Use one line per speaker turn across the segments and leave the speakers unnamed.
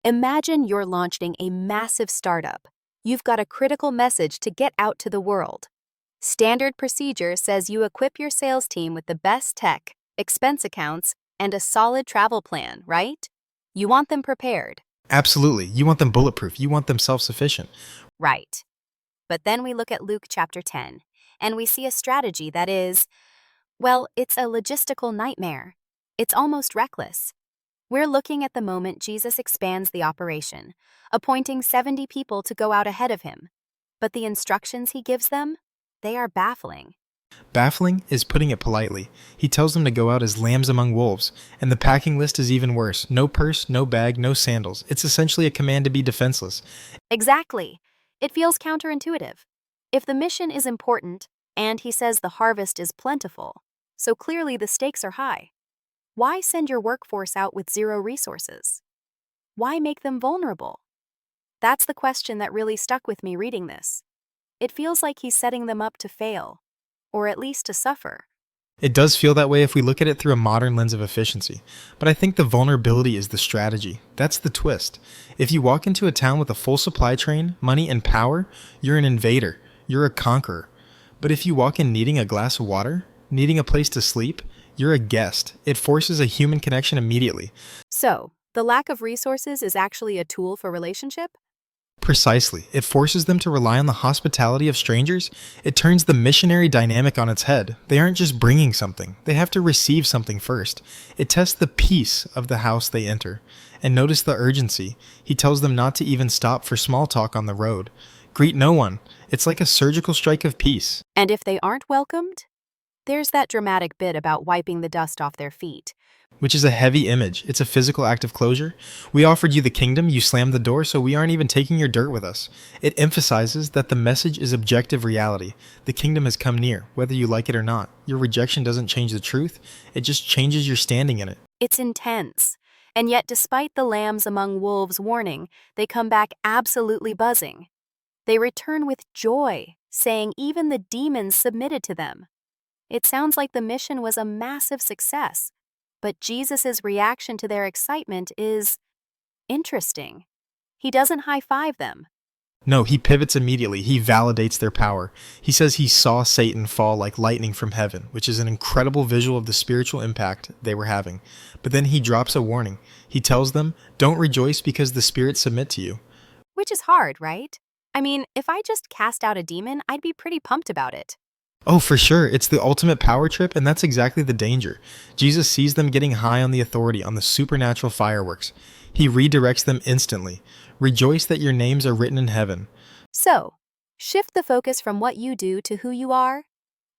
Imagine you're launching a massive startup. You've got a critical message to get out to the world. Standard procedure says you equip your sales team with the best tech, expense accounts, and a solid travel plan, right? You want them prepared.
Absolutely. You want them bulletproof. You want them self-sufficient.
Right. But then we look at Luke chapter 10, and we see a strategy that is, well, it's a logistical nightmare. It's almost reckless. We're looking at the moment Jesus expands the operation, appointing 70 people to go out ahead of him. But the instructions he gives them, they are baffling.
Baffling is putting it politely. He tells them to go out as lambs among wolves, and the packing list is even worse. No purse, no bag, no sandals. It's essentially a command to be defenseless.
Exactly. It feels counterintuitive. If the mission is important, and he says the harvest is plentiful, so clearly the stakes are high. Why send your workforce out with zero resources? Why make them vulnerable? That's the question that really stuck with me reading this. It feels like he's setting them up to fail, or at least to suffer.
It does feel that way if we look at it through a modern lens of efficiency, but I think the vulnerability is the strategy. That's the twist. If you walk into a town with a full supply chain, money, and power, you're an invader. You're a conqueror. But if you walk in needing a glass of water, needing a place to sleep, you're a guest. It forces a human connection immediately.
So, the lack of resources is actually a tool for relationship?
Precisely. It forces them to rely on the hospitality of strangers. It turns the missionary dynamic on its head. They aren't just bringing something. They have to receive something first. It tests the peace of the house they enter. And notice the urgency. He tells them not to even stop for small talk on the road. Greet no one. It's like a surgical strike of peace.
And if they aren't welcomed? There's that dramatic bit about wiping the dust off their feet.
Which is a heavy image. It's a physical act of closure. We offered you the kingdom, you slammed the door, so we aren't even taking your dirt with us. It emphasizes that the message is objective reality. The kingdom has come near, whether you like it or not. Your rejection doesn't change the truth, it just changes your standing in it.
It's intense. And yet, despite the lambs among wolves warning, they come back absolutely buzzing. They return with joy, saying even the demons submitted to them. It sounds like the mission was a massive success. But Jesus' reaction to their excitement is interesting. He doesn't high-five them.
No, he pivots immediately. He validates their power. He says he saw Satan fall like lightning from heaven, which is an incredible visual of the spiritual impact they were having. But then he drops a warning. He tells them, don't rejoice because the spirits submit to you.
Which is hard, right? I mean, if I just cast out a demon, I'd be pretty pumped about it.
Oh, for sure. It's the ultimate power trip, and that's exactly the danger. Jesus sees them getting high on the authority, on the supernatural fireworks. He redirects them instantly. Rejoice that your names are written in heaven.
So, shift the focus from what you do to who you are.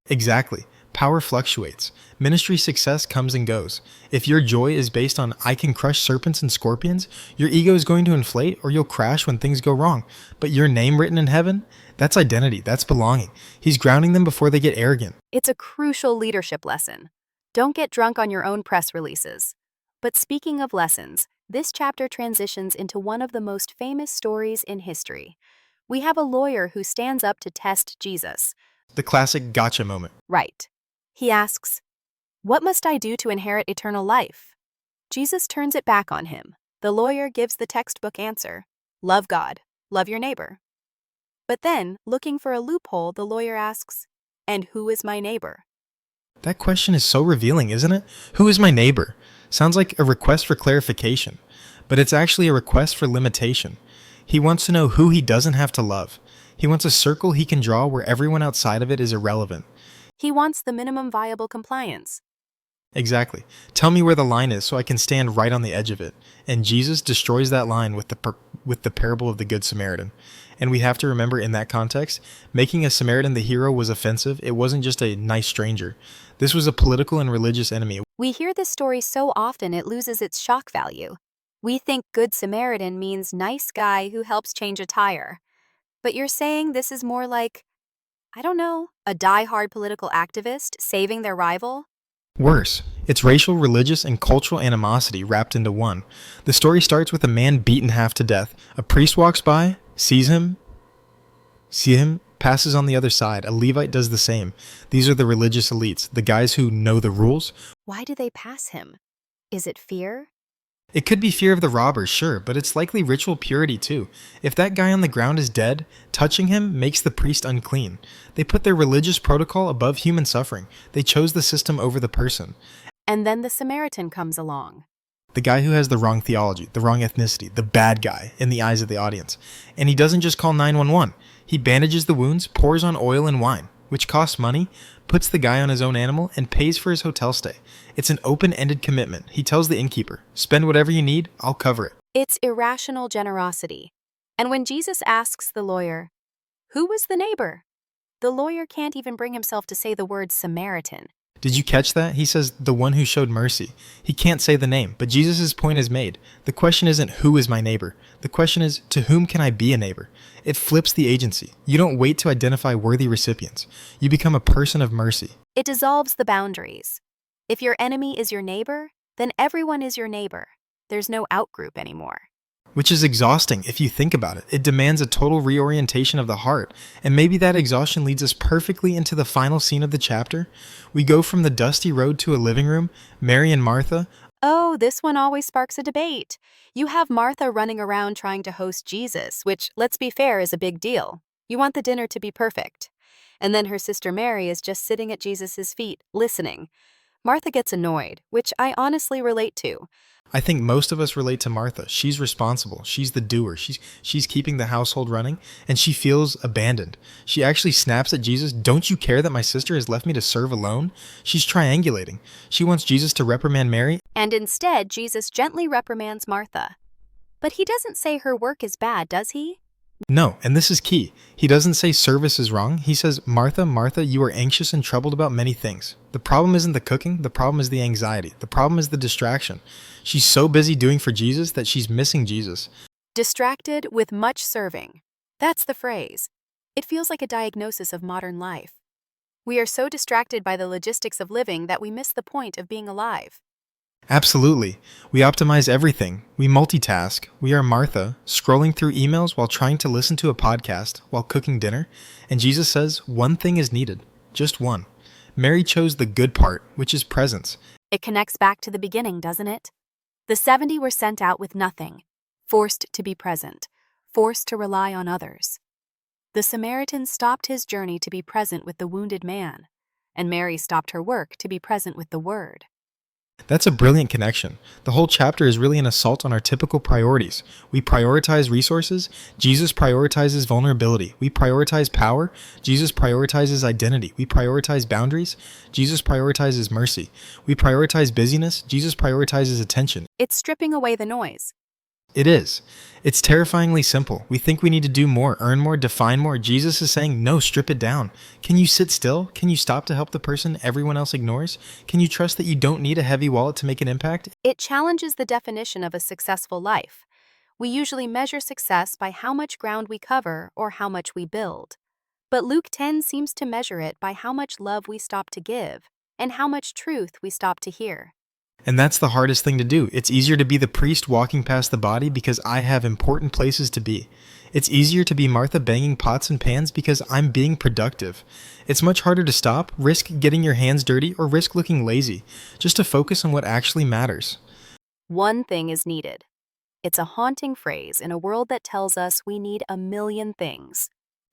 Exactly. Power fluctuates. Ministry success comes and goes. If your joy is based on I can crush serpents and scorpions, your ego is going to inflate or you'll crash when things go wrong. But your name written in heaven? That's identity. That's belonging. He's grounding them before they get arrogant.
It's a crucial leadership lesson. Don't get drunk on your own press releases. But speaking of lessons, this chapter transitions into one of the most famous stories in history. We have a lawyer who stands up to test Jesus.
The classic gotcha moment.
Right. He asks, "What must I do to inherit eternal life?" Jesus turns it back on him. The lawyer gives the textbook answer, "Love God, love your neighbor." But then, looking for a loophole, the lawyer asks, "And who is my neighbor?"
That question is so revealing, isn't it? Who is my neighbor? Sounds like a request for clarification, but it's actually a request for limitation. He wants to know who he doesn't have to love. He wants a circle he can draw where everyone outside of it is irrelevant.
He wants the minimum viable compliance.
Exactly. Tell me where the line is so I can stand right on the edge of it. And Jesus destroys that line with the parable of the Good Samaritan. And we have to remember in that context, making a Samaritan the hero was offensive. It wasn't just a nice stranger. This was a political and religious enemy.
We hear this story so often it loses its shock value. We think Good Samaritan means nice guy who helps change a tire. But you're saying this is more like, I don't know, a die-hard political activist saving their rival?
Worse, it's racial, religious, and cultural animosity wrapped into one. The story starts with a man beaten half to death. A priest walks by, sees him, passes on the other side. A Levite does the same. These are the religious elites, the guys who know the rules.
Why do they pass him? Is it fear?
It could be fear of the robbers, sure, but it's likely ritual purity too. If that guy on the ground is dead, touching him makes the priest unclean. They put their religious protocol above human suffering. They chose the system over the person.
And then the Samaritan comes along.
The guy who has the wrong theology, the wrong ethnicity, the bad guy in the eyes of the audience. And he doesn't just call 911. He bandages the wounds, pours on oil and wine, which costs money, puts the guy on his own animal, and pays for his hotel stay. It's an open-ended commitment. He tells the innkeeper, spend whatever you need, I'll cover it.
It's irrational generosity. And when Jesus asks the lawyer, "Who was the neighbor?" the lawyer can't even bring himself to say the word Samaritan.
Did you catch that? He says, the one who showed mercy. He can't say the name, but Jesus' point is made. The question isn't, who is my neighbor? The question is, to whom can I be a neighbor? It flips the agency. You don't wait to identify worthy recipients. You become a person of mercy.
It dissolves the boundaries. If your enemy is your neighbor, then everyone is your neighbor. There's no outgroup anymore.
Which is exhausting if you think about it. It demands a total reorientation of the heart, and maybe that exhaustion leads us perfectly into the final scene of the chapter. We go from the dusty road to a living room, Mary and Martha.
Oh, this one always sparks a debate. You have Martha running around trying to host Jesus, which, let's be fair, is a big deal. You want the dinner to be perfect. And then her sister Mary is just sitting at Jesus' feet, listening. Martha gets annoyed, which I honestly relate to.
I think most of us relate to Martha. She's responsible. She's the doer. She's keeping the household running, and she feels abandoned. She actually snaps at Jesus, "Don't you care that my sister has left me to serve alone?" She's triangulating. She wants Jesus to reprimand Mary.
And instead, Jesus gently reprimands Martha. But he doesn't say her work is bad, does he?
No, and this is key. He doesn't say service is wrong. He says, Martha, Martha, you are anxious and troubled about many things. The problem isn't the cooking. The problem is the anxiety. The problem is the distraction. She's so busy doing for Jesus that she's missing Jesus.
Distracted with much serving. That's the phrase. It feels like a diagnosis of modern life. We are so distracted by the logistics of living that we miss the point of being alive.
Absolutely. We optimize everything. We multitask. We are Martha, scrolling through emails while trying to listen to a podcast while cooking dinner. And Jesus says one thing is needed. Just one. Mary chose the good part, which is presence.
It connects back to the beginning, doesn't it? The 70 were sent out with nothing, forced to be present, forced to rely on others. The Samaritan stopped his journey to be present with the wounded man, and Mary stopped her work to be present with the Word.
That's a brilliant connection. The whole chapter is really an assault on our typical priorities. We prioritize resources. Jesus prioritizes vulnerability. We prioritize power. Jesus prioritizes identity. We prioritize boundaries. Jesus prioritizes mercy. We prioritize busyness. Jesus prioritizes attention.
It's stripping away the noise.
It is. It's terrifyingly simple. We think we need to do more, earn more, define more. Jesus is saying, no, strip it down. Can you sit still? Can you stop to help the person everyone else ignores? Can you trust that you don't need a heavy wallet to make an impact?
It challenges the definition of a successful life. We usually measure success by how much ground we cover or how much we build. But Luke 10 seems to measure it by how much love we stop to give and how much truth we stop to hear.
And that's the hardest thing to do. It's easier to be the priest walking past the body because I have important places to be. It's easier to be Martha banging pots and pans because I'm being productive. It's much harder to stop, risk getting your hands dirty, or risk looking lazy, just to focus on what actually matters.
One thing is needed. It's a haunting phrase in a world that tells us we need a million things.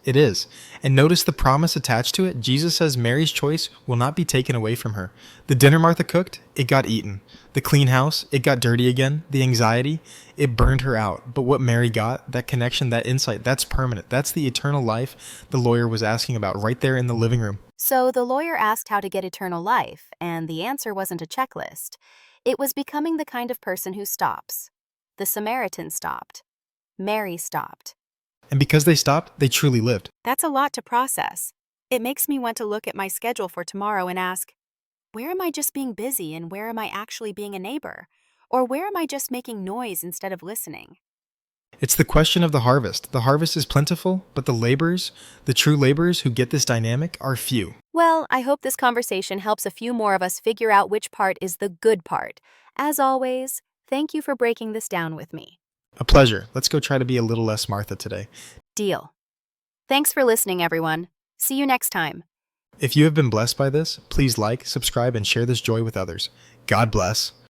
It is. And notice the promise attached to it. Jesus says Mary's choice will not be taken away from her. The dinner Martha cooked, it got eaten. The clean house, it got dirty again. The anxiety, it burned her out. But what Mary got, that connection, that insight, that's permanent. That's the eternal life the lawyer was asking about right there in the living room.
So the lawyer asked how to get eternal life, and the answer wasn't a checklist. It was becoming the kind of person who stops. The Samaritan stopped. Mary stopped.
And because they stopped, they truly lived.
That's a lot to process. It makes me want to look at my schedule for tomorrow and ask, where am I just being busy and where am I actually being a neighbor? Or where am I just making noise instead of listening?
It's the question of the harvest. The harvest is plentiful, but the laborers, the true laborers who get this dynamic, are few.
Well, I hope this conversation helps a few more of us figure out which part is the good part. As always, thank you for breaking this down with me.
A pleasure. Let's go try to be a little less Martha today.
Deal. Thanks for listening, everyone. See you next time.
If you have been blessed by this, please like, subscribe, and share this joy with others. God bless.